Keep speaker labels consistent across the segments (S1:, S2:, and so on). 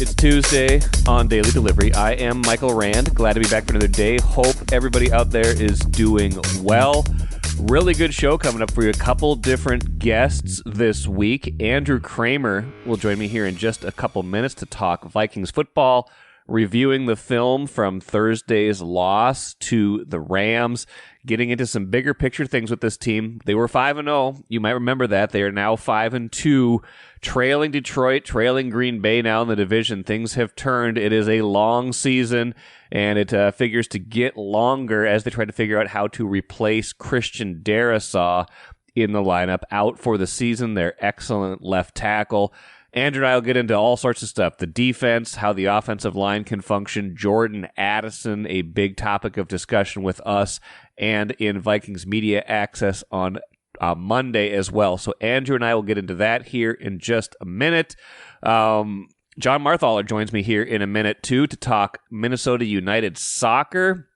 S1: It's Tuesday on Daily Delivery. I am Michael Rand. Glad to be back for another day. Hope everybody out there is doing well. Really good show coming up for you. A couple different guests this week. Andrew Krammer will join me here in just a couple minutes to talk Vikings football, reviewing the film from Thursday's loss to the Rams, getting into some bigger picture things with this team. They were 5-0. You might remember that. They are now 5-2, trailing Detroit, trailing Green Bay now in the division. Things have turned. It is a long season, and it figures to get longer as they try to figure out how to replace Christian Darrisaw in the lineup. Out for the season, their excellent left tackle. Andrew and I will get into all sorts of stuff. The defense, how the offensive line can function. Jordan Addison, a big topic of discussion with us and in Vikings Media Access on Monday as well. So Andrew and I will get into that here in just a minute. Jon Marthaler joins me here in a minute, too, to talk Minnesota United soccer.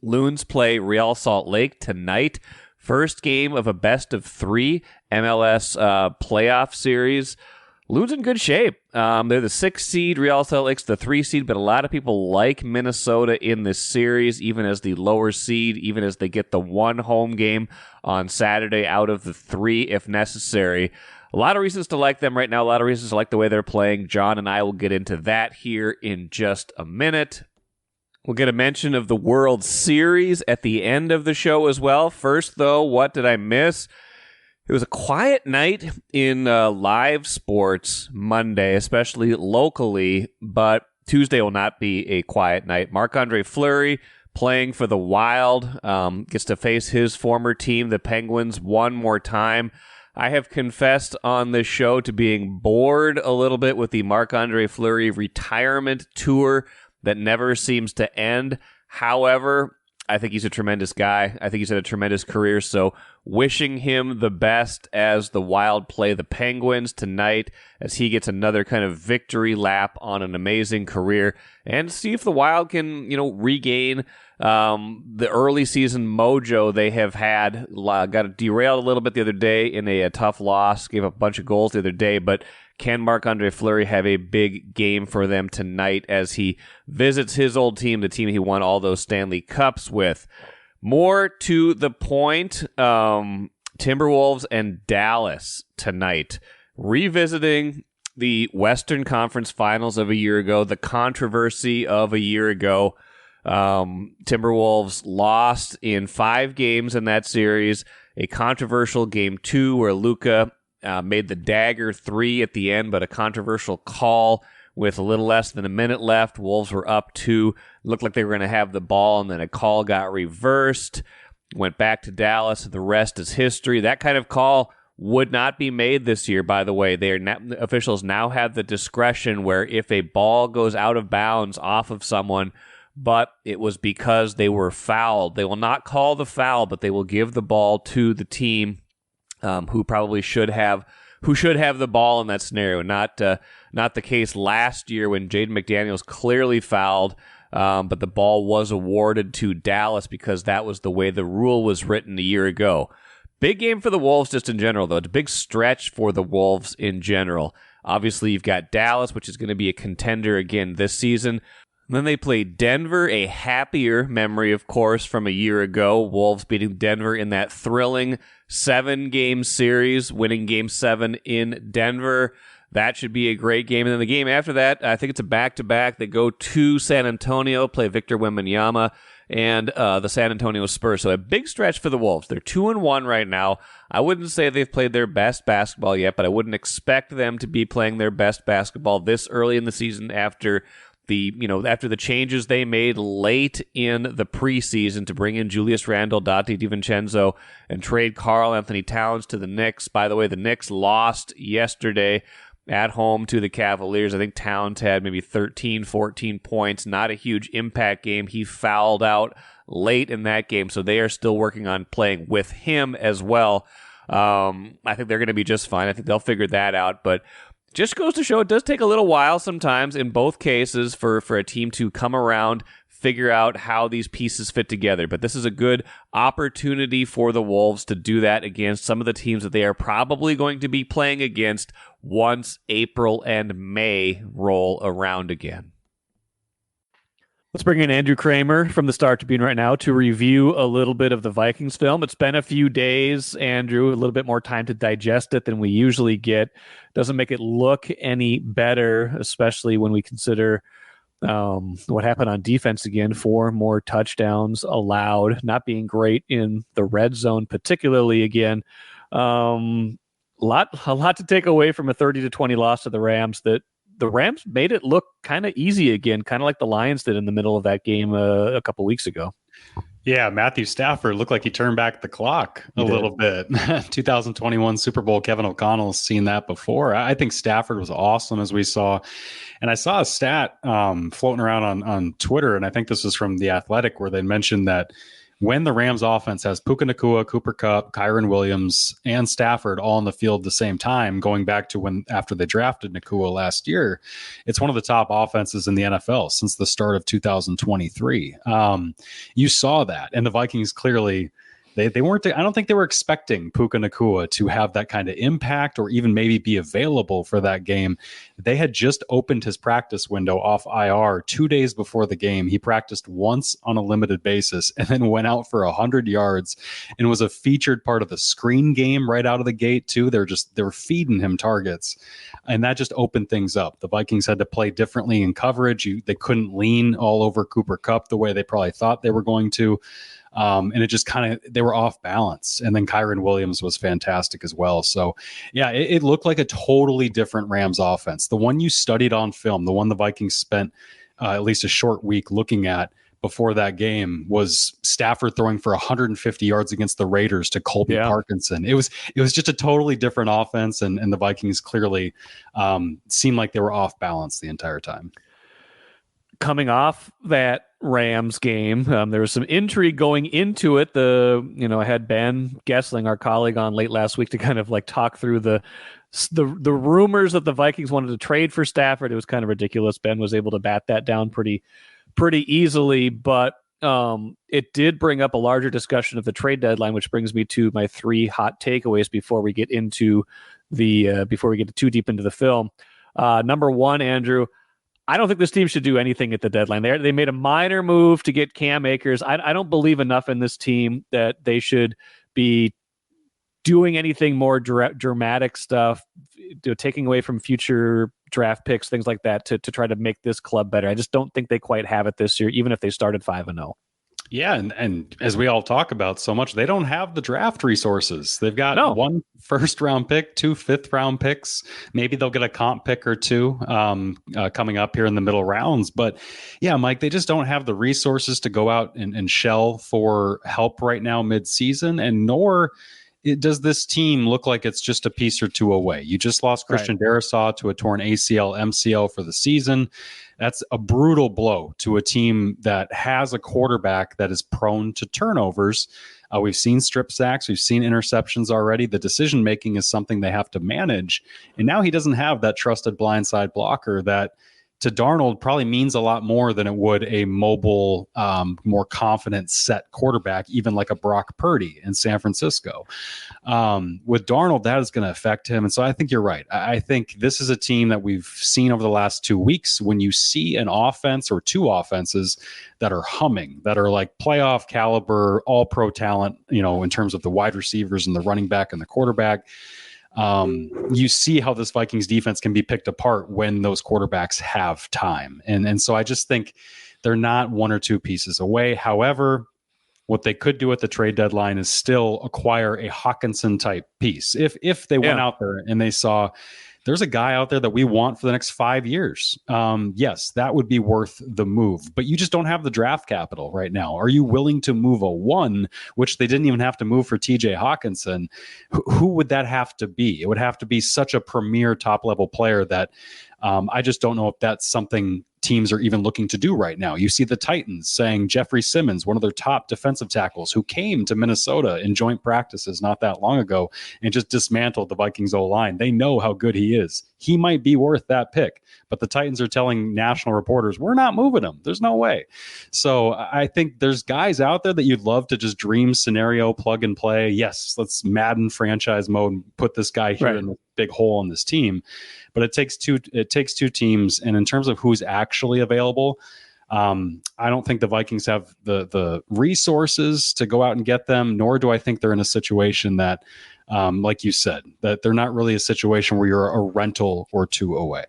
S1: Loons play Real Salt Lake tonight. First game of a best-of-3 MLS playoff series. Loons in good shape. They're the 6th seed. Real Salt Lake's the 3 seed, but a lot of people like Minnesota in this series, even as the lower seed, even as they get the one home game on Saturday out of the 3 if necessary. A lot of reasons to like them right now. A lot of reasons to like the way they're playing. John and I will get into that here in just a minute. We'll get a mention of the World Series at the end of the show as well. First, though, what did I miss? It was a quiet night in live sports Monday, especially locally, but Tuesday will not be a quiet night. Marc-Andre Fleury playing for the Wild, gets to face his former team, the Penguins, one more time. I have confessed on this show to being bored a little bit with the Marc-Andre Fleury retirement tour that never seems to end. However, I think he's a tremendous guy. I think he's had a tremendous career, so wishing him the best as the Wild play the Penguins tonight as he gets another kind of victory lap on an amazing career, and see if the Wild can, regain the early season mojo they have had. Got derailed a little bit the other day in a tough loss, gave up a bunch of goals the other day, but can Marc-Andre Fleury have a big game for them tonight as he visits his old team, the team he won all those Stanley Cups with? More to the point, Timberwolves and Dallas tonight, revisiting the Western Conference Finals of a year ago, the controversy of a year ago. Timberwolves lost in 5 games in that series, a controversial game 2 where Luka made the dagger 3 at the end, but a controversial call with a little less than a minute left. Wolves were up 2. Looked like they were going to have the ball, and then a call got reversed. Went back to Dallas. The rest is history. That kind of call would not be made this year, by the way. Officials now have the discretion where if a ball goes out of bounds off of someone, but it was because they were fouled, they will not call the foul, but they will give the ball to the team who probably should have the ball in that scenario. Not the case last year when Jaden McDaniels clearly fouled, but the ball was awarded to Dallas because that was the way the rule was written a year ago. Big game for the Wolves just in general, though. It's a big stretch for the Wolves in general. Obviously, you've got Dallas, which is going to be a contender again this season. Then they play Denver, a happier memory, of course, from a year ago. Wolves beating Denver in that thrilling 7-game series, winning Game 7 in Denver. That should be a great game. And then the game after that, I think it's a back-to-back. They go to San Antonio, play Victor Wembanyama and the San Antonio Spurs. So a big stretch for the Wolves. They're 2-1 right now. I wouldn't say they've played their best basketball yet, but I wouldn't expect them to be playing their best basketball this early in the season after the changes they made late in the preseason to bring in Julius Randle, Dante DiVincenzo, and trade Karl Anthony Towns to the Knicks. By the way, the Knicks lost yesterday at home to the Cavaliers. I think Towns had maybe 13, 14 points. Not a huge impact game. He fouled out late in that game, so they are still working on playing with him as well. I think they're going to be just fine. I think they'll figure that out, but just goes to show it does take a little while sometimes in both cases for a team to come around, figure out how these pieces fit together. But this is a good opportunity for the Wolves to do that against some of the teams that they are probably going to be playing against once April and May roll around again. Let's bring in Andrew Krammer from the Star Tribune right now to review a little bit of the Vikings film. It's been a few days, Andrew, a little bit more time to digest it than we usually get. Doesn't make it look any better, especially when we consider what happened on defense again. 4 more touchdowns allowed, not being great in the red zone, particularly again. A lot to take away from a 30-20 loss to the Rams that the Rams made it look kind of easy again, kind of like the Lions did in the middle of that game a couple weeks ago.
S2: Yeah, Matthew Stafford looked like he turned back the clock a little bit. 2021 Super Bowl, Kevin O'Connell's seen that before. I think Stafford was awesome, as we saw. And I saw a stat floating around on Twitter, and I think this was from The Athletic, where they mentioned that when the Rams offense has Puka Nacua, Cooper Kupp, Kyron Williams, and Stafford all on the field at the same time, going back to after they drafted Nacua last year, it's one of the top offenses in the NFL since the start of 2023. You saw that, and the Vikings clearly They weren't. I don't think they were expecting Puka Nacua to have that kind of impact or even maybe be available for that game. They had just opened his practice window off IR 2 days before the game. He practiced once on a limited basis and then went out for 100 yards and was a featured part of the screen game right out of the gate too. They were feeding him targets, and that just opened things up. The Vikings had to play differently in coverage. They couldn't lean all over Cooper Kupp the way they probably thought they were going to. And it just they were off balance. And then Kyron Williams was fantastic as well. So, yeah, it looked like a totally different Rams offense. The one you studied on film, the one the Vikings spent at least a short week looking at before that game, was Stafford throwing for 150 yards against the Raiders to Colby Parkinson. It was just a totally different offense, and the Vikings clearly seemed like they were off balance the entire time.
S1: Coming off that Rams game, there was some intrigue going into it. I had Ben Gessling, our colleague, on late last week to kind of like talk through the rumors that the Vikings wanted to trade for Stafford. It was kind of ridiculous. Ben was able to bat that down pretty easily, but it did bring up a larger discussion of the trade deadline, which brings me to my 3 hot takeaways before we get too deep into the film. Number 1, Andrew, I don't think this team should do anything at the deadline. They made a minor move to get Cam Akers. I don't believe enough in this team that they should be doing anything more dramatic stuff, taking away from future draft picks, things like that, to try to make this club better. I just don't think they quite have it this year, even if they started 5-0.
S2: Yeah, and as we all talk about so much, they don't have the draft resources. They've got 1 first-round pick, 2 fifth-round picks. Maybe they'll get a comp pick or 2 coming up here in the middle rounds. But yeah, Mike, they just don't have the resources to go out and shell for help right now mid-season, and nor does this team look like it's just a piece or 2 away. You just lost Christian Darrisaw to a torn ACL, MCL for the season. That's a brutal blow to a team that has a quarterback that is prone to turnovers. We've seen strip sacks. We've seen interceptions already. The decision-making is something they have to manage. And now he doesn't have that trusted blindside blocker that, to Darnold, probably means a lot more than it would a mobile, more confident set quarterback, even like a Brock Purdy in San Francisco. With Darnold, that is going to affect him. And so I think you're right. I think this is a team that we've seen over the last 2 weeks. When you see an offense or 2 offenses that are humming, that are like playoff caliber, all pro talent, in terms of the wide receivers and the running back and the quarterback, you see how this Vikings defense can be picked apart when those quarterbacks have time. And so I just think they're not 1 or 2 pieces away. However, what they could do at the trade deadline is still acquire a Hawkinson type piece. If they went out there and they saw there's a guy out there that we want for the next 5 years, yes, that would be worth the move. But you just don't have the draft capital right now. Are you willing to move a 1, which they didn't even have to move for TJ Hawkinson? Who would that have to be? It would have to be such a premier top-level player that I just don't know if that's something teams are even looking to do right now. You see the Titans saying Jeffrey Simmons, one of their top defensive tackles, who came to Minnesota in joint practices not that long ago and just dismantled the Vikings O-line. They know how good he is. He might be worth that pick, but the Titans are telling national reporters, we're not moving him. There's no way. So I think there's guys out there that you'd love to just dream scenario, plug and play. Yes, let's Madden franchise mode and put this guy here in the big hole in this team. But it takes two teams. And in terms of who's actually available, I don't think the Vikings have the resources to go out and get them, nor do I think they're in a situation that, like you said, that they're not really a situation where you're a rental or two away.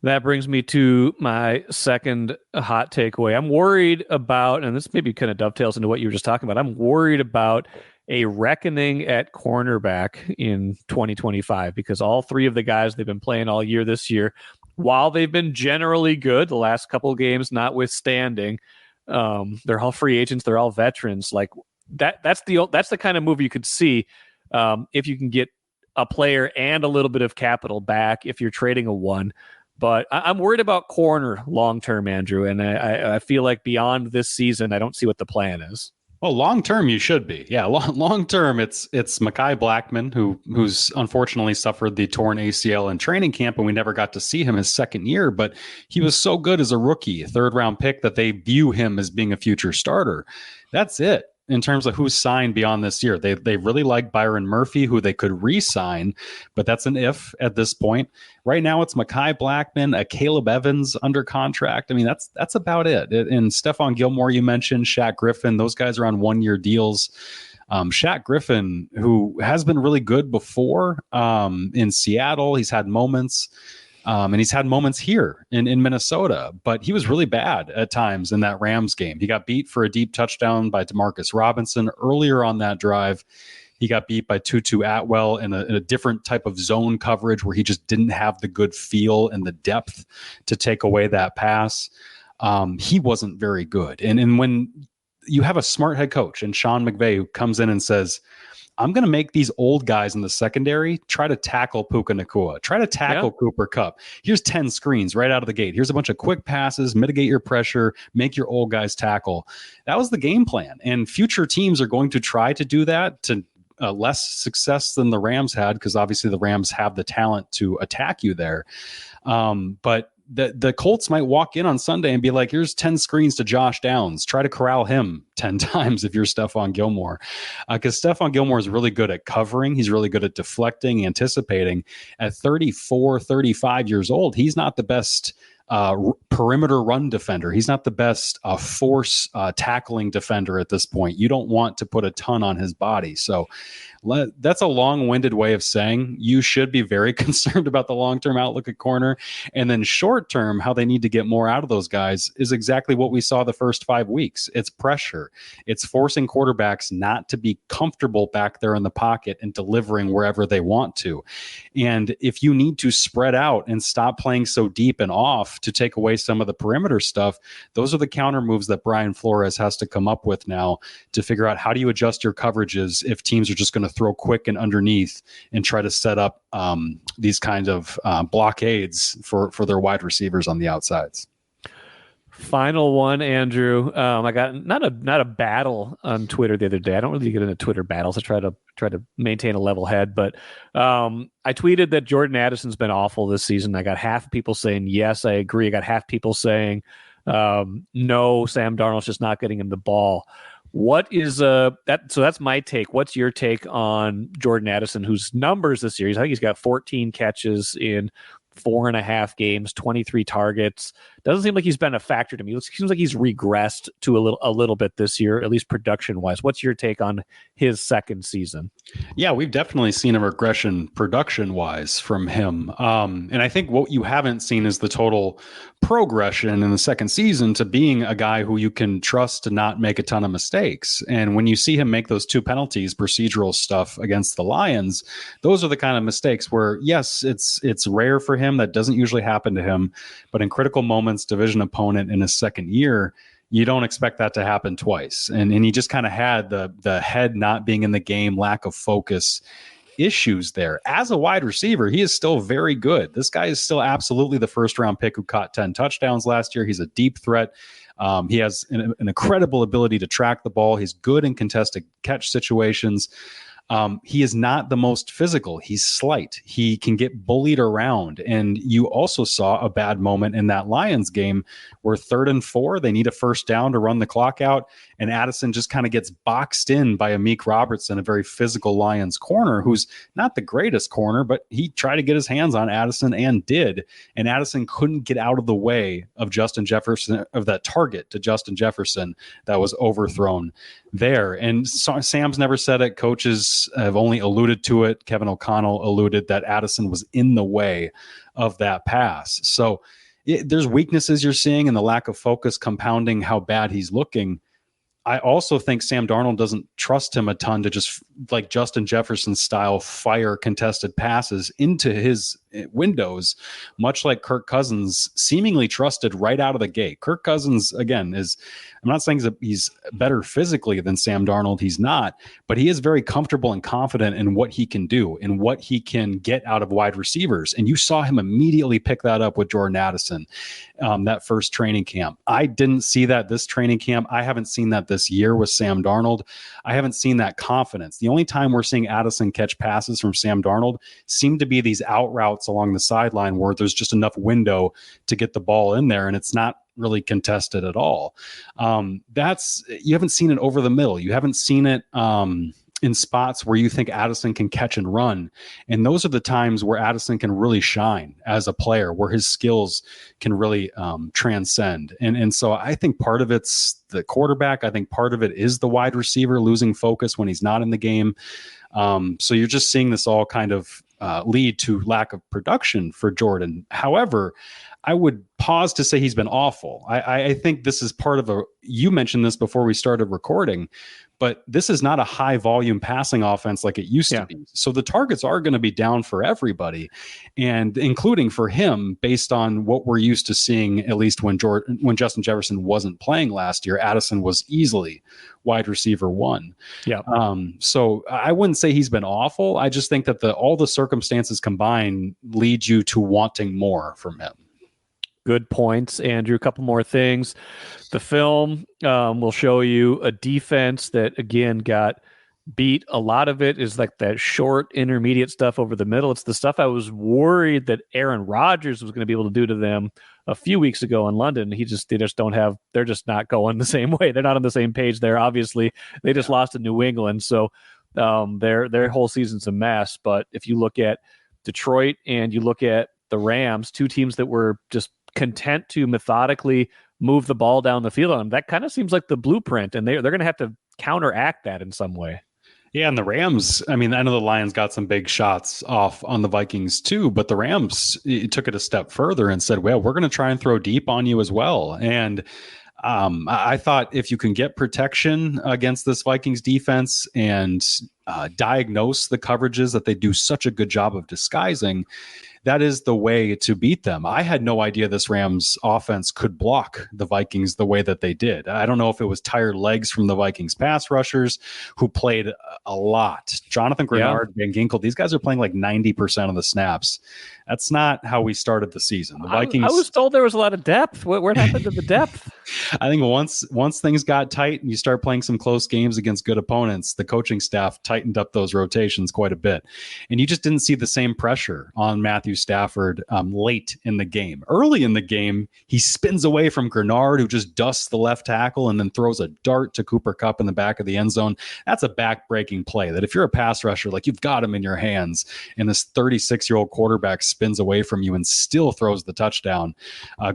S1: That brings me to my second hot takeaway. I'm worried about, and this maybe kind of dovetails into what you were just talking about, I'm worried about a reckoning at cornerback in 2025 because all three of the guys they've been playing all year this year, while they've been generally good, the last couple of games notwithstanding, they're all free agents, they're all veterans. Like that's the kind of move you could see if you can get a player and a little bit of capital back if you're trading a one. But I'm worried about corner long-term, Andrew, and I feel like beyond this season, I don't see what the plan is.
S2: Well, long-term, you should be. Yeah, long-term, it's Mekhi Blackmon, who's unfortunately suffered the torn ACL in training camp, and we never got to see him his second year, but he was so good as a rookie, third-round pick, that they view him as being a future starter. That's it. In terms of who's signed beyond this year, they really like Byron Murphy, who they could re-sign, but that's an if at this point. Right now, it's Mekhi Blackmon, a Caleb Evans under contract. I mean, that's about it. And Stephon Gilmore, you mentioned, Shaq Griffin, those guys are on one-year deals. Shaq Griffin, who has been really good before in Seattle, he's had moments. And he's had moments here in Minnesota, but he was really bad at times in that Rams game. He got beat for a deep touchdown by Demarcus Robinson earlier on that drive. He got beat by Tutu Atwell in a different type of zone coverage where he just didn't have the good feel and the depth to take away that pass. He wasn't very good. And when you have a smart head coach and Sean McVay who comes in and says, I'm going to make these old guys in the secondary try to tackle Puka Nacua, try to tackle Cooper Kupp. Here's 10 screens right out of the gate. Here's a bunch of quick passes, mitigate your pressure, make your old guys tackle. That was the game plan. And future teams are going to try to do that to less success than the Rams had, because obviously the Rams have the talent to attack you there. But the Colts might walk in on Sunday and be like, here's 10 screens to Josh Downs. Try to corral him 10 times if you're Stephon Gilmore. Because Stephon Gilmore is really good at covering. He's really good at deflecting, anticipating. At 34, 35 years old, he's not the best perimeter run defender. He's not the best force tackling defender at this point. You don't want to put a ton on his body. So that's a long-winded way of saying you should be very concerned about the long-term outlook at corner. And then short-term, how they need to get more out of those guys is exactly what we saw the first 5 weeks. It's pressure. It's forcing quarterbacks not to be comfortable back there in the pocket and delivering wherever they want to. And if you need to spread out and stop playing so deep and off to take away some of the perimeter stuff, those are the counter moves that Brian Flores has to come up with now to figure out how do you adjust your coverages if teams are just going to throw quick and underneath and try to set up these kinds of blockades for their wide receivers on the outsides.
S1: Final one, Andrew. I got not a battle on Twitter the other day. I don't really get into Twitter battles. I try to maintain a level head, but I tweeted that Jordan Addison's been awful this season. I got half people saying yes, I agree. I got half people saying no, Sam Darnold's just not getting him the ball. What is that? So that's my take. What's your take on Jordan Addison, whose numbers this year? I think he's got 14 catches in 4.5 games, 23 targets. Doesn't seem like he's been a factor to me. It seems like he's regressed to a little bit this year, at least production wise. What's your take on his second season?
S2: Yeah, we've definitely seen a regression production wise from him. And I think what you haven't seen is the total progression in the second season to being a guy who you can trust to not make a ton of mistakes. And when you see him make those 2 penalties, procedural stuff against the Lions, those are the kind of mistakes where, yes, it's rare for him. That doesn't usually happen to him. But in critical moments, division opponent in his second year, you don't expect that to happen twice. And he just kind of had the head not being in the game, lack of focus. issues there. As a wide receiver, he is still very good. This guy is still absolutely the first round pick who caught 10 touchdowns last year. He's a deep threat. He has an incredible ability to track the ball. He's good in contested catch situations. He is not the most physical. He's slight. He can get bullied around. And you also saw a bad moment in that Lions game where 3rd and 4, they need a first down to run the clock out. And Addison just kind of gets boxed in by Amik Robertson, a very physical Lions corner, who's not the greatest corner, but he tried to get his hands on Addison and did. And Addison couldn't get out of the way of Justin Jefferson, of that target to Justin Jefferson that was overthrown there. And Sam's never said it. Coaches have only alluded to it. Kevin O'Connell alluded that Addison was in the way of that pass. So there's weaknesses you're seeing, and the lack of focus compounding how bad he's looking. I also think Sam Darnold doesn't trust him a ton to just, like Justin Jefferson style, fire contested passes into his windows, much like Kirk Cousins seemingly trusted right out of the gate. Kirk Cousins, again, I'm not saying he's better physically than Sam Darnold. He's not, but he is very comfortable and confident in what he can do and what he can get out of wide receivers. And you saw him immediately pick that up with Jordan Addison, that first training camp. I didn't see that this training camp. I haven't seen that this year with Sam Darnold. I haven't seen that confidence. The only time we're seeing Addison catch passes from Sam Darnold seem to be these out routes along the sideline where there's just enough window to get the ball in there, and it's not really contested at all. You haven't seen it over the middle. You haven't seen it in spots where you think Addison can catch and run. And those are the times where Addison can really shine as a player, where his skills can really transcend. And so I think part of it's the quarterback. I think part of it is the wide receiver losing focus when he's not in the game. So you're just seeing this all kind of lead to lack of production for Jordan. However, I would pause to say he's been awful. I think this is part of you mentioned this before we started recording, but this is not a high volume passing offense like it used to be. So the targets are going to be down for everybody, and including for him, based on what we're used to seeing, at least when Justin Jefferson wasn't playing last year. Addison was easily wide receiver 1. Yeah. So I wouldn't say he's been awful. I just think that all the circumstances combined lead you to wanting more from him.
S1: Good points, Andrew. A couple more things. The film will show you a defense that, again, got beat. A lot of it is like that short, intermediate stuff over the middle. It's the stuff I was worried that Aaron Rodgers was going to be able to do to them a few weeks ago in London. They're just not going the same way. They're not on the same page there. Obviously, they just lost to New England. So their whole season's a mess. But if you look at Detroit and you look at the Rams, two teams that were just content to methodically move the ball down the field on them, that kind of seems like the blueprint, and they're going to have to counteract that in some way.
S2: Yeah, and the Rams, I mean, I know the Lions got some big shots off on the Vikings too, but the Rams took it a step further and said, well, we're going to try and throw deep on you as well. And I thought if you can get protection against this Vikings defense and diagnose the coverages that they do such a good job of disguising, that is the way to beat them. I had no idea this Rams offense could block the Vikings the way that they did. I don't know if it was tired legs from the Vikings pass rushers who played a lot. Jonathan Grenard, Van Ginkel, these guys are playing like 90% of the snaps. That's not how we started the season. The Vikings. I was
S1: told there was a lot of depth. What happened to the depth?
S2: I think once things got tight and you start playing some close games against good opponents, the coaching staff tightened up those rotations quite a bit. And you just didn't see the same pressure on Matthew Stafford late in the game. Early in the game, he spins away from Grenard, who just dusts the left tackle and then throws a dart to Cooper Kupp in the back of the end zone. That's a back-breaking play that if you're a pass rusher, like you've got him in your hands, and this 36-year-old quarterback spins away from you and still throws the touchdown.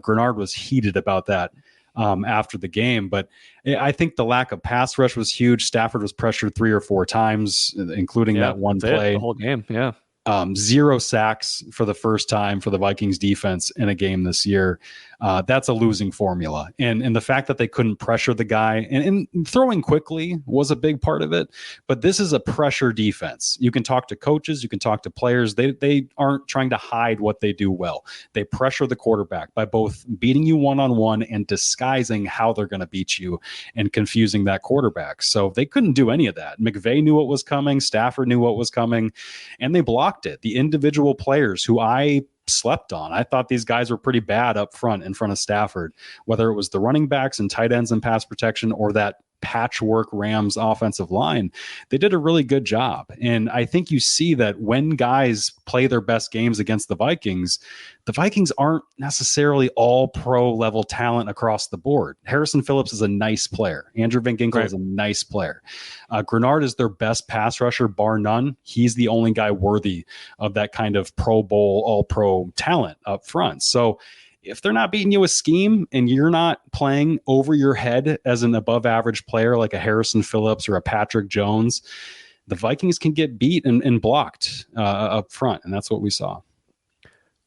S2: Grenard was heated about that after the game, but I think the lack of pass rush was huge. Stafford was pressured 3 or 4 times, including that one play.
S1: The whole game, yeah.
S2: 0 sacks for the first time for the Vikings defense in a game this year. That's a losing formula. And the fact that they couldn't pressure the guy and throwing quickly was a big part of it. But this is a pressure defense. You can talk to coaches, you can talk to players. They aren't trying to hide what they do well. They pressure the quarterback by both beating you one-on-one and disguising how they're going to beat you and confusing that quarterback. So they couldn't do any of that. McVay knew what was coming. Stafford knew what was coming, and they blocked it. The individual players who I slept on, I thought these guys were pretty bad up front in front of Stafford, whether it was the running backs and tight ends and pass protection or that patchwork Rams offensive line. They did a really good job. And I think you see that when guys play their best games against the Vikings aren't necessarily all pro level talent across the board. Harrison Phillips is a nice player. Andrew Van Ginkel is a nice player. Grenard is their best pass rusher, bar none. He's the only guy worthy of that kind of Pro Bowl, all pro talent up front. So if they're not beating you with scheme and you're not playing over your head as an above average player like a Harrison Phillips or a Patrick Jones, the Vikings can get beat and blocked up front. And that's what we saw.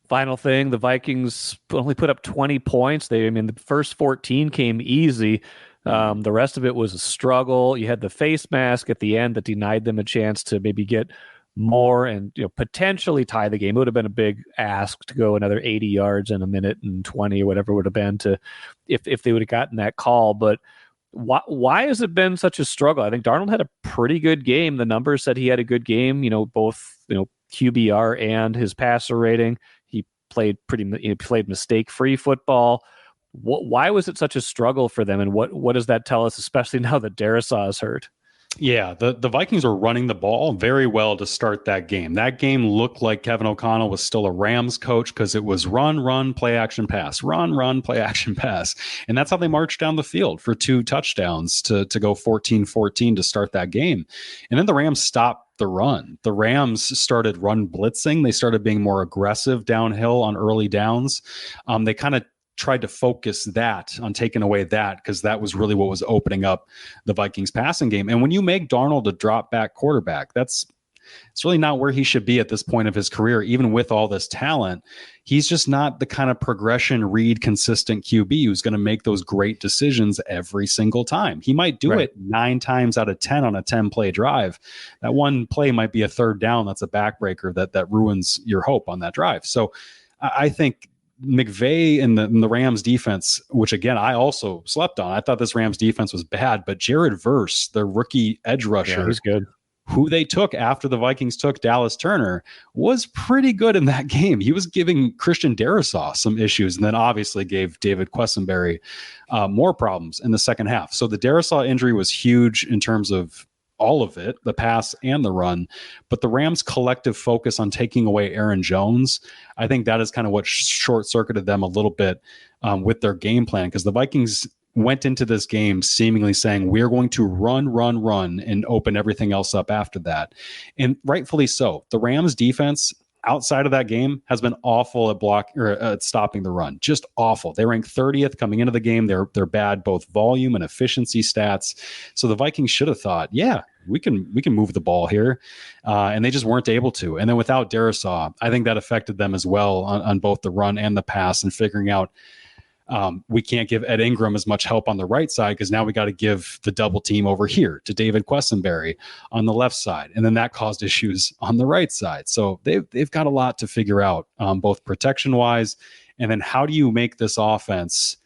S1: Final thing, the Vikings only put up 20 points. The first 14 came easy. The rest of it was a struggle. You had the face mask at the end that denied them a chance to maybe get more and potentially tie the game. It would have been a big ask to go another 80 yards in a minute and 20 or whatever it would have been to if they would have gotten that call. But why has it been such a struggle? I think Darnold had a pretty good game. The numbers said he had a good game, both QBR and his passer rating. He played played mistake-free football. Why was it such a struggle for them, and what does that tell us, especially now that Darrisaw is hurt?
S2: Yeah, the Vikings were running the ball very well to start that game. That game looked like Kevin O'Connell was still a Rams coach because it was run, play action pass, run, play action pass. And that's how they marched down the field for 2 touchdowns to go 14-14 to start that game. And then the Rams stopped the run. The Rams started run blitzing. They started being more aggressive downhill on early downs. They kind of tried to focus that on taking away that because that was really what was opening up the Vikings passing game. And when you make Darnold a drop back quarterback, it's really not where he should be at this point of his career. Even with all this talent, he's just not the kind of progression read consistent QB who's going to make those great decisions every single time. He might do it 9 times out of 10 on a 10-play drive. That one play might be a third down. That's a backbreaker that ruins your hope on that drive. So I think McVay and the Rams defense, which again, I also slept on. I thought this Rams defense was bad, but Jared Verse, the rookie edge rusher,
S1: he's good,
S2: who they took after the Vikings took Dallas Turner, was pretty good in that game. He was giving Christian Darrisaw some issues and then obviously gave David Quessenberry more problems in the second half. So the Darrisaw injury was huge in terms of all of it, the pass and the run, but the Rams' collective focus on taking away Aaron Jones, I think that is kind of what short-circuited them a little bit with their game plan, because the Vikings went into this game seemingly saying, we're going to run, and open everything else up after that. And rightfully so. The Rams' defense outside of that game has been awful at stopping the run. Just awful. They rank 30th coming into the game. They're bad, both volume and efficiency stats. So the Vikings should have thought, yeah, we can move the ball here. And they just weren't able to. And then without Darrisaw, I think that affected them as well on both the run and the pass and figuring out, we can't give Ed Ingram as much help on the right side because now we got to give the double team over here to David Quessenberry on the left side. And then that caused issues on the right side. So they've got a lot to figure out, both protection wise. And then how do you make this offense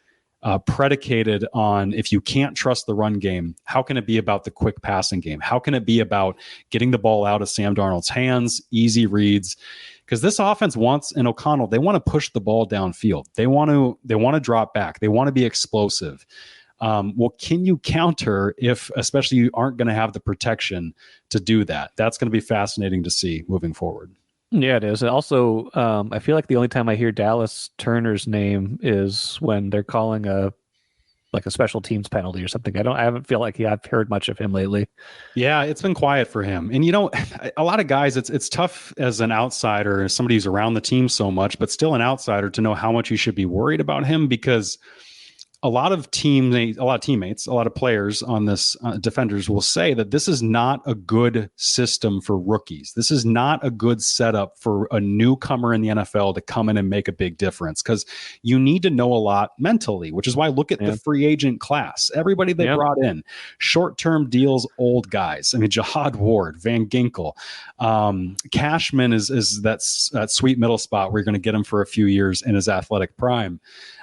S2: predicated on, if you can't trust the run game, how can it be about the quick passing game? How can it be about getting the ball out of Sam Darnold's hands, easy reads? Because this offense wants, and O'Connell, they want to push the ball downfield. They want to drop back. They want to be explosive. Well, can you counter if, especially, you aren't going to have the protection to do that? That's going to be fascinating to see moving forward.
S1: Yeah, it is. Also, I feel like the only time I hear Dallas Turner's name is when they're calling a special teams penalty or something. I haven't feel like I've heard much of him lately. Yeah,
S2: it's been quiet for him. And a lot of guys, it's tough as an outsider, as somebody who's around the team so much, but still an outsider, to know how much you should be worried about him, because a lot of teammates, a lot of players on this defenders will say that this is not a good system for rookies. This is not a good setup for a newcomer in the NFL to come in and make a big difference, because you need to know a lot mentally, which is why look at the free agent class. Everybody they brought in, short-term deals, old guys. I mean, Jihad Ward, Van Ginkel, Cashman is that sweet middle spot where you're going to get him for a few years in his athletic prime.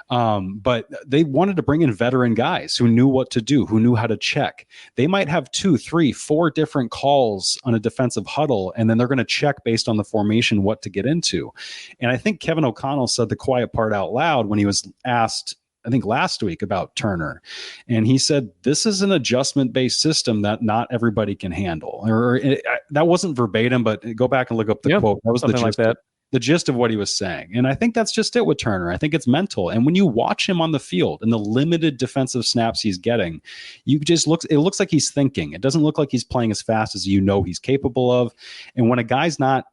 S2: But they wanted to bring in veteran guys who knew what to do, who knew how to check. They might have 2, 3, 4 different calls on a defensive huddle, and then they're going to check based on the formation what to get into. And I think Kevin O'Connell said the quiet part out loud when he was asked, I think last week, about Turner. And he said, this is an adjustment-based system that not everybody can handle. That wasn't verbatim, but go back and look up the quote. That was the gist of what he was saying. And I think that's just it with Turner. I think it's mental. And when you watch him on the field and the limited defensive snaps he's getting, it looks like he's thinking. It doesn't look like he's playing as fast as he's capable of. And when a guy's not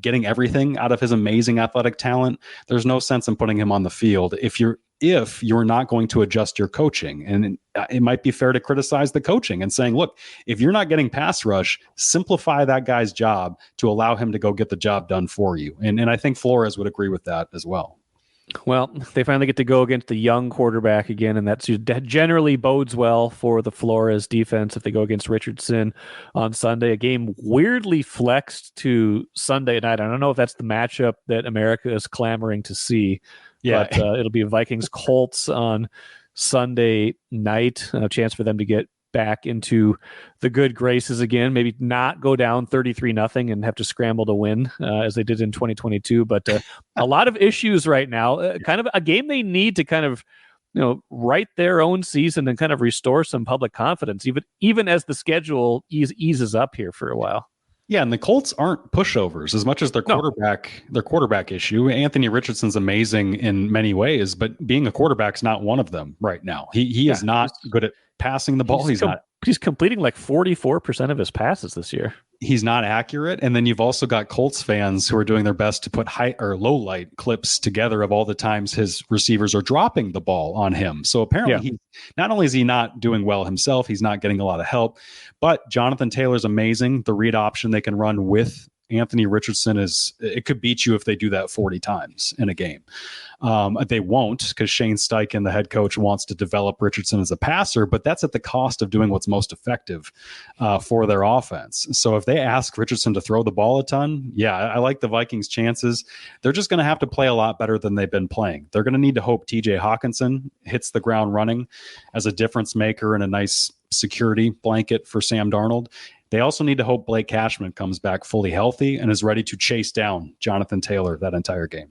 S2: getting everything out of his amazing athletic talent, there's no sense in putting him on the field if you're not going to adjust your coaching. And it might be fair to criticize the coaching and saying, look, if you're not getting pass rush, simplify that guy's job to allow him to go get the job done for you. And I think Flores would agree with that as well.
S1: Well, they finally get to go against the young quarterback again, and that generally bodes well for the Flores defense if they go against Richardson on Sunday. A game weirdly flexed to Sunday night. I don't know if that's the matchup that America is clamoring to see. Yeah, but it'll be Vikings-Colts on Sunday night. A chance for them to get back into the good graces again, maybe not go down 33-0 and have to scramble to win as they did in 2022. But a lot of issues right now, kind of a game they need to kind of, right their own season and kind of restore some public confidence, even as the schedule eases up here for a while.
S2: Yeah, and the Colts aren't pushovers as much as their quarterback issue. Anthony Richardson's amazing in many ways, but being a quarterback's not one of them right now. He is not good at passing the ball.
S1: He's completing like 44% of his passes this year.
S2: He's not accurate. And then you've also got Colts fans who are doing their best to put high or low light clips together of all the times his receivers are dropping the ball on him. So apparently not only is he not doing well himself, he's not getting a lot of help, but Jonathan Taylor's amazing. The read option they can run with Anthony Richardson it could beat you if they do that 40 times in a game. They won't, because Shane Steichen, the head coach, wants to develop Richardson as a passer, but that's at the cost of doing what's most effective for their offense. So if they ask Richardson to throw the ball a ton, I like the Vikings' chances. They're just going to have to play a lot better than they've been playing. They're going to need to hope TJ Hawkinson hits the ground running as a difference maker and a nice security blanket for Sam Darnold. They also need to hope Blake Cashman comes back fully healthy and is ready to chase down Jonathan Taylor that entire game.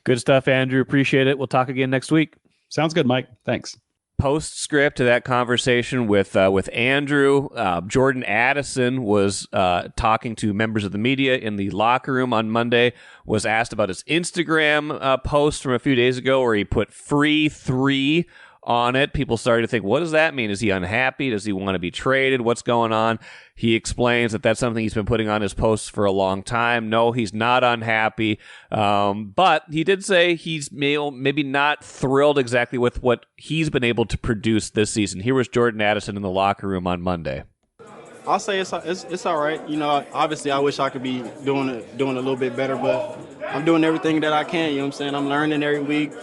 S1: Good stuff, Andrew. Appreciate it. We'll talk again next week.
S2: Sounds good, Mike. Thanks.
S1: Postscript to that conversation with Andrew, Jordan Addison was talking to members of the media in the locker room on Monday, was asked about his Instagram post from a few days ago where he put free 3 on it. People started to think, what does that mean? Is he unhappy? Does he want to be traded? What's going on? He explains that that's something he's been putting on his posts for a long time. No, he's not unhappy. But he did say he's maybe not thrilled exactly with what he's been able to produce this season. Here was Jordan Addison in the locker room on Monday.
S3: I'll say it's all right. Obviously I wish I could be doing a little bit better, but I'm doing everything that I can. You know what I'm saying? I'm learning every week.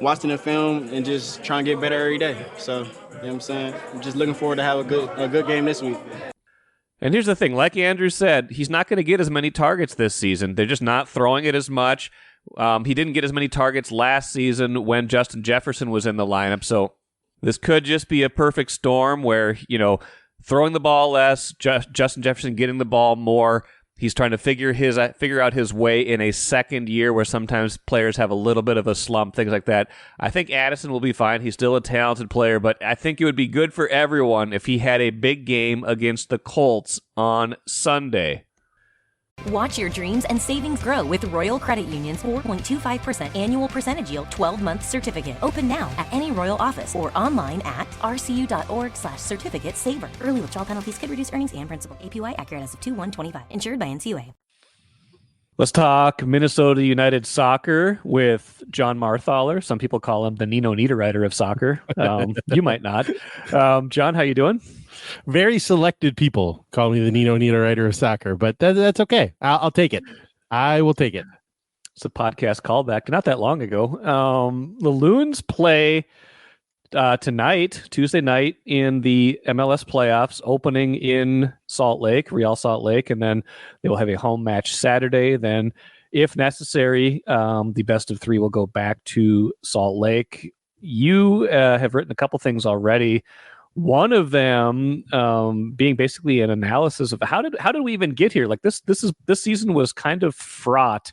S3: Watching the film and just trying to get better every day. So, you know what I'm saying? I'm just looking forward to have a good game this week.
S1: And here's the thing, like Andrew said, he's not going to get as many targets this season. They're just not throwing it as much. He didn't get as many targets last season when Justin Jefferson was in the lineup. So this could just be a perfect storm where, throwing the ball less, Justin Jefferson getting the ball more. He's trying to figure out his way in a second year where sometimes players have a little bit of a slump, things like that. I think Addison will be fine. He's still a talented player, but I think it would be good for everyone if he had a big game against the Colts on Sunday.
S4: Watch your dreams and savings grow with Royal Credit Union's 4.25% annual percentage yield 12-month certificate. Open now at any Royal office or online at rcu.org/certificate-saver. Early withdrawal penalties could reduce earnings and principal. APY accurate as of 2/1/25. Insured by NCUA.
S1: Let's talk Minnesota United soccer with Jon Marthaler. Some people call him the Nino Niederreiter of soccer. You might not. John, how you doing?
S5: Very selected people call me the Nino Niederreiter of soccer, but that's okay. I'll take it. I will take it.
S1: It's a podcast callback not that long ago. The Loons play tonight, Tuesday night, in the MLS playoffs, opening in Real Salt Lake, and then they will have a home match Saturday. Then, if necessary, the best of three will go back to Salt Lake. You have written a couple things already. One of them being basically an analysis of how did we even get here? Like this season was kind of fraught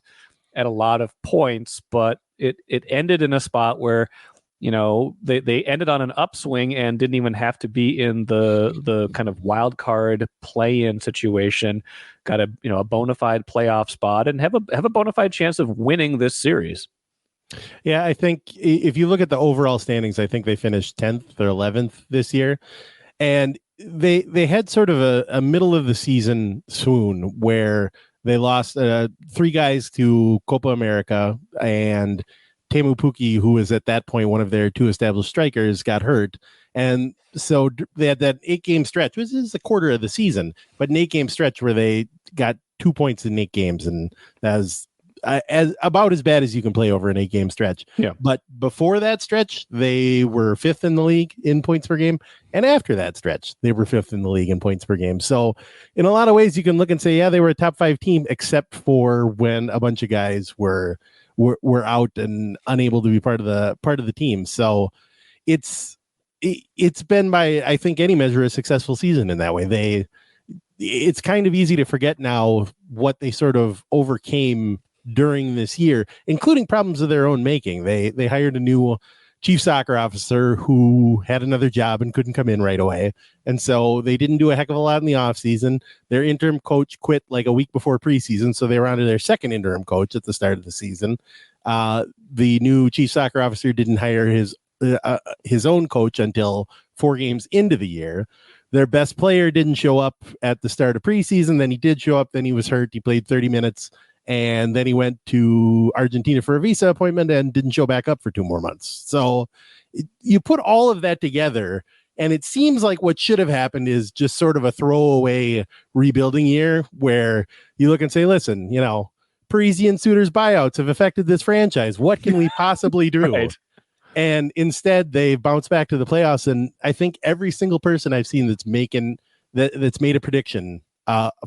S1: at a lot of points, but it ended in a spot where, you know, they ended on an upswing and didn't even have to be in the kind of wild card play-in situation. Got a bona fide playoff spot and have a bona fide chance of winning this series.
S5: Yeah, I think if you look at the overall standings, I think they finished 10th or 11th this year, and they had sort of a middle of the season swoon where they lost 3 guys to Copa America, and Teemu Pukki, who was at that point one of their 2 established strikers, got hurt. And so they had that 8-game stretch, which is a quarter of the season, but an 8-game stretch where they got 2 points in 8 games. And that's about as bad as you can play over an 8-game stretch.
S1: Yeah.
S5: But before that stretch, they were 5th in the league in points per game. And after that stretch, they were 5th in the league in points per game. So in a lot of ways, you can look and say, yeah, they were a top 5 team, except for when a bunch of guys were out and unable to be part of the team. So it's been, by I think any measure, a successful season in that way. It's kind of easy to forget now what they sort of overcame during this year, including problems of their own making. They hired a new chief soccer officer who had another job and couldn't come in right away. And so they didn't do a heck of a lot in the offseason. Their interim coach quit like a week before preseason, so they were on to their second interim coach at the start of the season. The new chief soccer officer didn't hire his own coach until 4 games into the year. Their best player didn't show up at the start of preseason. Then he did show up. Then he was hurt. He played 30 minutes. And then he went to Argentina for a visa appointment and didn't show back up for 2 more months. So you put all of that together, and it seems like what should have happened is just sort of a throwaway rebuilding year where you look and say, listen, you know, Parisian suitors buyouts have affected this franchise. What can we possibly do? Right. And instead they bounce back to the playoffs. And I think every single person I've seen that's made a prediction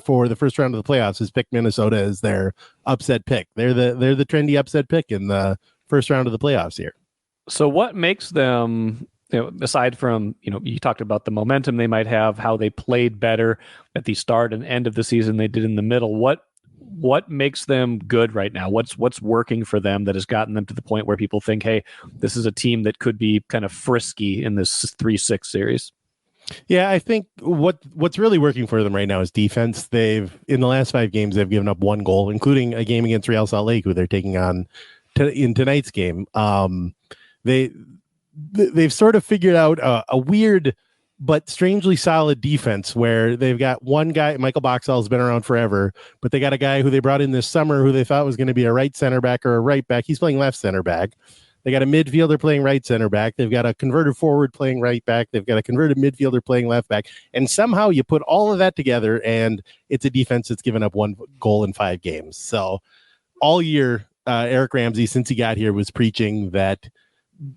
S5: for the first round of the playoffs has picked Minnesota as their upset pick. They're the trendy upset pick in the first round of the playoffs here.
S1: So what makes them, aside from, you talked about the momentum they might have, how they played better at the start and end of the season they did in the middle, what makes them good right now? What's working for them that has gotten them to the point where people think, hey, this is a team that could be kind of frisky in this 3-6 series?
S5: Yeah, I think what's really working for them right now is defense. In the last 5 games, they've given up 1 goal, including a game against Real Salt Lake, who they're taking on in tonight's game. They've sort of figured out a weird but strangely solid defense where they've got one guy, Michael Boxall's been around forever, but they got a guy who they brought in this summer who they thought was going to be a right center back or a right back. He's playing left center back. They got a midfielder playing right center back. They've got a converted forward playing right back. They've got a converted midfielder playing left back. And somehow you put all of that together, and it's a defense that's given up 1 goal in 5 games. So all year, Eric Ramsey, since he got here, was preaching that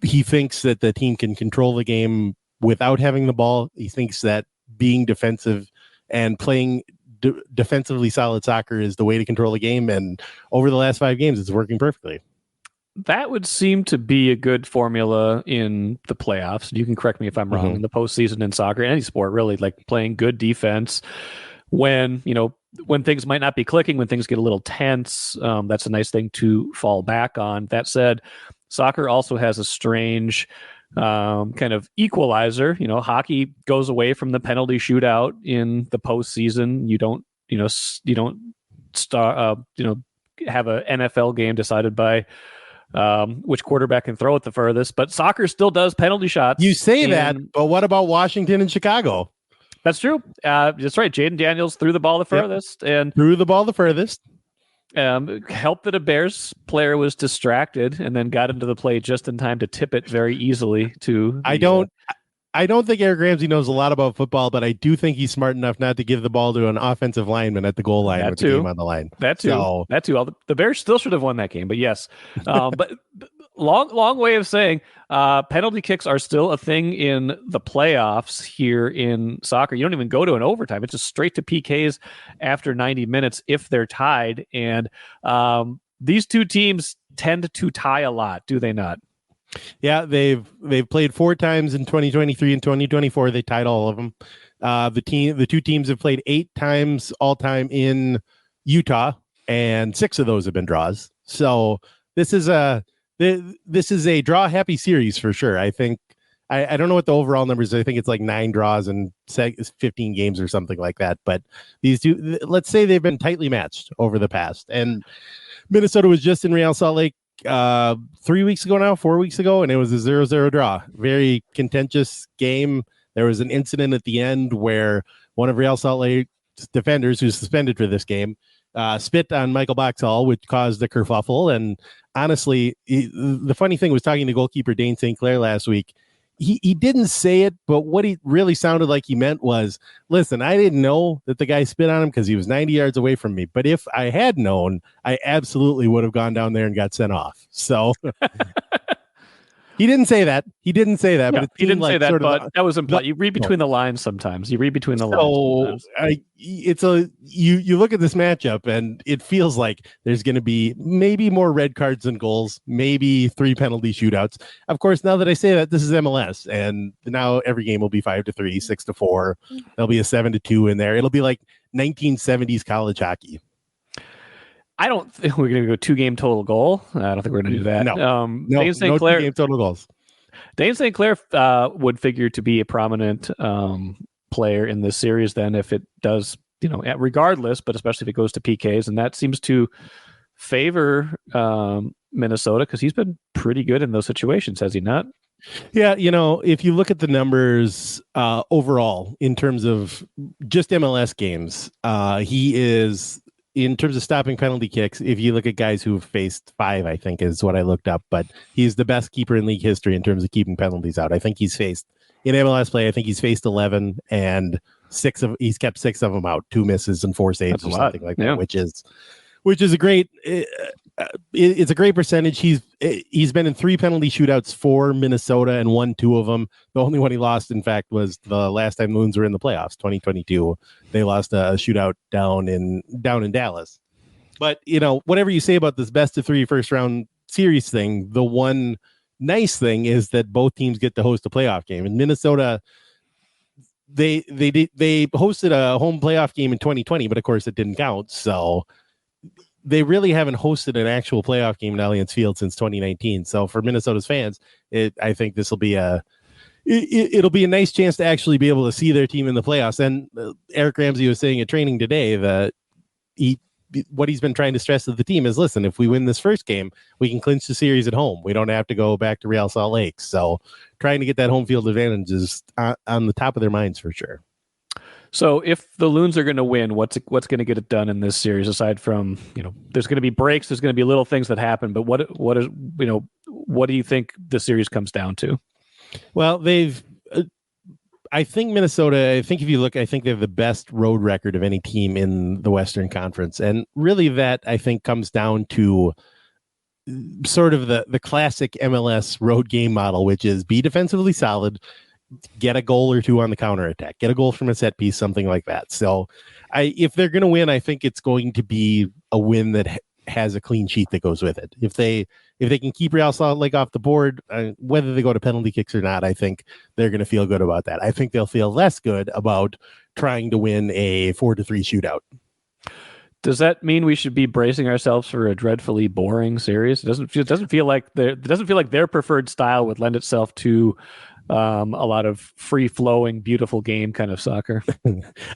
S5: he thinks that the team can control the game without having the ball. He thinks that being defensive and playing defensively solid soccer is the way to control the game. And over the last 5 games, it's working perfectly.
S1: That would seem to be a good formula in the playoffs. You can correct me if I'm wrong.
S5: Mm-hmm.
S1: In the postseason in soccer, any sport, really, like playing good defense when things might not be clicking, when things get a little tense, that's a nice thing to fall back on. That said, soccer also has a strange kind of equalizer. Hockey goes away from the penalty shootout in the postseason. You don't have a NFL game decided by which quarterback can throw it the furthest, but soccer still does penalty shots.
S5: You say that, but what about Washington and Chicago?
S1: That's true. That's right. Jaden Daniels threw the ball the furthest, and
S5: threw the ball the furthest.
S1: Helped that a Bears player was distracted and then got into the play just in time to tip it very easily to.
S5: I don't think Eric Ramsey knows a lot about football, but I do think he's smart enough not to give the ball to an offensive lineman at the goal line with the game on the line.
S1: That too. The Bears still should have won that game, but yes. But long way of saying penalty kicks are still a thing in the playoffs here in soccer. You don't even go to an overtime. It's just straight to PKs after 90 minutes if they're tied. And these two teams tend to tie a lot, do they not?
S5: Yeah, they've played 4 times in 2023 and 2024. They tied all of them. The two teams have played 8 times all time in Utah, and 6 of those have been draws. So this is a draw happy series for sure. I think I don't know what the overall numbers. I think it's like 9 draws and 15 games or something like that. But these two, let's say they've been tightly matched over the past. And Minnesota was just in Real Salt Lake 4 weeks ago, and it was a 0-0 draw. Very contentious game. There was an incident at the end where one of Real Salt Lake's defenders, who's suspended for this game, spit on Michael Boxall, which caused a kerfuffle. And honestly, the funny thing was talking to goalkeeper Dane St. Clair last week. He didn't say it, but what he really sounded like he meant was, listen, I didn't know that the guy spit on him because he was 90 yards away from me. But if I had known, I absolutely would have gone down there and got sent off. So he didn't say that. But it
S1: he didn't
S5: like
S1: say that,
S5: sort
S1: but
S5: of
S1: that was implied. You read between the lines sometimes. You look at this matchup and it feels like there's going to be maybe more red cards than goals, maybe 3 penalty shootouts. Of course, now that I say that, this is MLS, and now every game will be 5-3, 6-4. There'll be a 7-2 in there. It'll be like 1970s college hockey. I don't think we're going to go 2-game total goal. I don't think we're going to do that.
S5: No,
S1: Dane St. Clair,
S5: 2-game total goals.
S1: Dane St. Clair would figure to be a prominent player in this series then if it does, regardless, but especially if it goes to PKs. And that seems to favor Minnesota because he's been pretty good in those situations, has he not?
S5: Yeah, if you look at the numbers overall in terms of just MLS games, he is... In terms of stopping penalty kicks, if you look at guys who've faced 5, I think is what I looked up, but he's the best keeper in league history in terms of keeping penalties out. I think he's faced in MLS play. I think he's faced 11 and he's kept 6 of them out, 2 misses and 4 saves. That's or something like that, which is a great. It's a great percentage. He's been in 3 penalty shootouts for Minnesota and won 2 of them. The only one he lost, in fact, was the last time the Loons were in the playoffs, 2022. They lost a shootout down in Dallas. But whatever you say about this best of 3 first round series thing, the one nice thing is that both teams get to host a playoff game. In Minnesota, they hosted a home playoff game in 2020, but of course it didn't count. So they really haven't hosted an actual playoff game in Allianz Field since 2019. So for Minnesota's fans, I think this will be it'll be a nice chance to actually be able to see their team in the playoffs. And Eric Ramsey was saying at training today that what he's been trying to stress to the team is, listen, if we win this first game, we can clinch the series at home. We don't have to go back to Real Salt Lake. So trying to get that home field advantage is on the top of their minds for sure.
S1: So if the Loons are going to win, what's going to get it done in this series? Aside from, there's going to be breaks, there's going to be little things that happen, but what do you think the series comes down to?
S5: Well, I think Minnesota, if you look, I think they have the best road record of any team in the Western Conference. And really that, I think, comes down to sort of the classic MLS road game model, which is be defensively solid, get a goal or 2 on the counterattack, get a goal from a set piece, something like that. So if they're going to win, I think it's going to be a win that has a clean sheet that goes with it. If they can keep Real Salt Lake off the board, whether they go to penalty kicks or not, I think they're going to feel good about that. I think they'll feel less good about trying to win a 4-3 shootout.
S1: Does that mean we should be bracing ourselves for a dreadfully boring series? It doesn't feel like their preferred style would lend itself to a lot of free-flowing, beautiful game kind of soccer.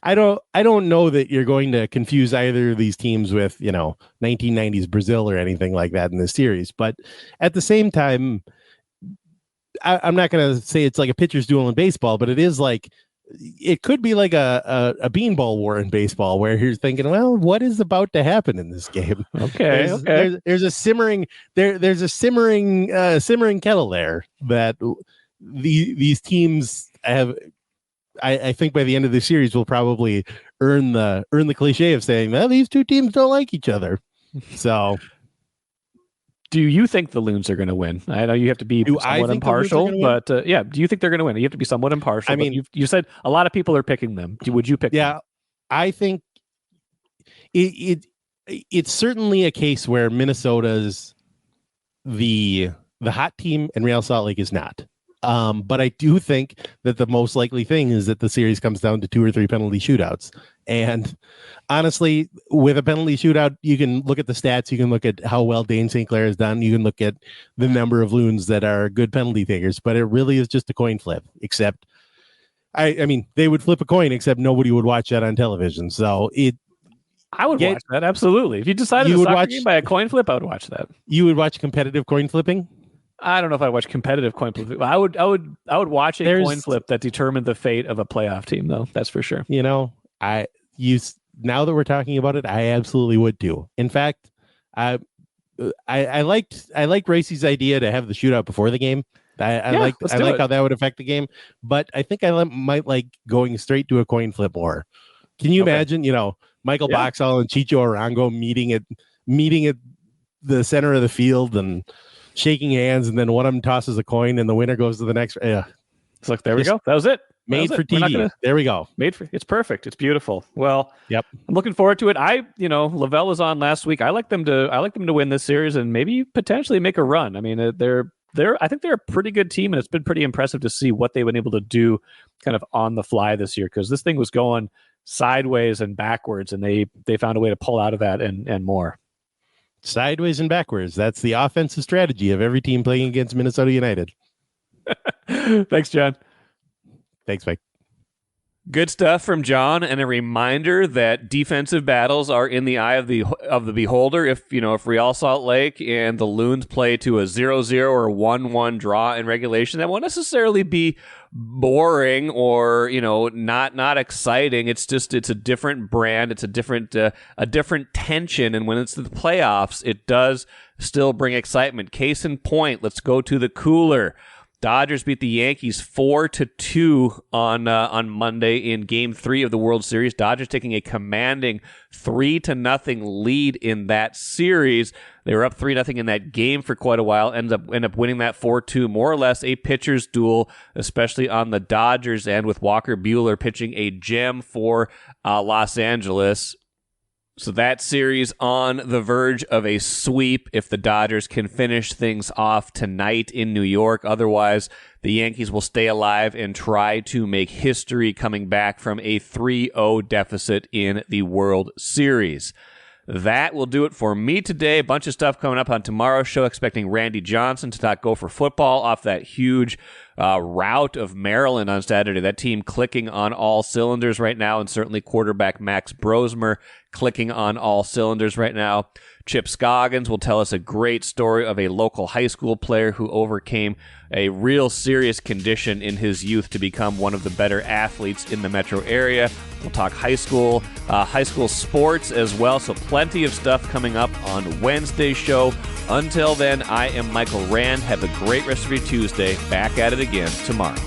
S5: I don't know that you're going to confuse either of these teams with 1990s Brazil or anything like that in this series. But at the same time, I'm not going to say it's like a pitcher's duel in baseball, but it is like it could be like a beanball war in baseball where you're thinking, well, what is about to happen in this game?
S1: Okay.
S5: There's a simmering kettle there that these teams have. I think by the end of the series will probably earn the cliche of saying, well, these two teams don't like each other. So
S1: do you think the Loons are going to win? I know you have to be somewhat impartial, but do you think they're going to win? You have to be somewhat impartial. I mean, you said a lot of people are picking them. Would you pick them?
S5: Yeah, I think it's certainly a case where Minnesota's the hot team and Real Salt Lake is not. But I do think that the most likely thing is that the series comes down to 2 or 3 penalty shootouts. And honestly, with a penalty shootout, you can look at the stats. You can look at how well Dane St. Clair has done. You can look at the number of Loons that are good penalty takers. But it really is just a coin flip, except, I mean, they would flip a coin, except nobody would watch that on television. So
S1: I would watch that, absolutely. If you decided to soccer game by a coin flip, I would watch that.
S5: You would watch competitive coin flipping?
S1: I don't know if I watch competitive coin flip. I would watch a coin flip that determined the fate of a playoff team, though. That's for sure.
S5: You know, now that we're talking about it, I absolutely would too. In fact, I liked Racey's idea to have the shootout before the game. I like how that would affect the game, but I think I might like going straight to a coin flip more. Can you imagine? You know, Michael Boxall and Chicho Arango meeting at the center of the field and shaking hands, and then one of them tosses a coin and the winner goes to the next.
S1: It's like, there we go. That was it.
S5: Made for TV. There we go.
S1: It's perfect. It's beautiful. Well,
S5: yep.
S1: I'm looking forward to it. Lavelle was on last week. I like them to win this series and maybe potentially make a run. I mean, I think they're a pretty good team, and it's been pretty impressive to see what they've been able to do kind of on the fly this year, because this thing was going sideways and backwards, and they found a way to pull out of that and more.
S5: Sideways and backwards. That's the offensive strategy of every team playing against Minnesota United.
S1: Thanks, John.
S5: Thanks, Mike.
S1: Good stuff from John, and a reminder that defensive battles are in the eye of the beholder. If Real Salt Lake and the Loons play to a 0-0 or 1-1 draw in regulation, that won't necessarily be boring or not exciting. It's a different brand. It's a different tension, and when it's the playoffs, it does still bring excitement. Case in point, let's go to the cooler. Dodgers beat the Yankees 4-2 on Monday in Game 3 of the World Series. Dodgers taking a commanding 3-0 lead in that series. They were up 3-0 in that game for quite a while. End up winning that 4-2, more or less a pitcher's duel, especially on the Dodgers end, with Walker Buehler pitching a gem for Los Angeles. So that series on the verge of a sweep if the Dodgers can finish things off tonight in New York. Otherwise, the Yankees will stay alive and try to make history coming back from a 3-0 deficit in the World Series. That will do it for me today. A bunch of stuff coming up on tomorrow's show. Expecting Randy Johnson to talk Gopher football off that huge rout of Maryland on Saturday. That team clicking on all cylinders right now, and certainly quarterback Max Brosmer clicking on all cylinders right now. Chip Scoggins will tell us a great story of a local high school player who overcame a real serious condition in his youth to become one of the better athletes in the metro area. We'll talk high school sports as well, so plenty of stuff coming up on Wednesday's show. Until then, I am Michael Rand. Have a great rest of your Tuesday. Back at it again tomorrow.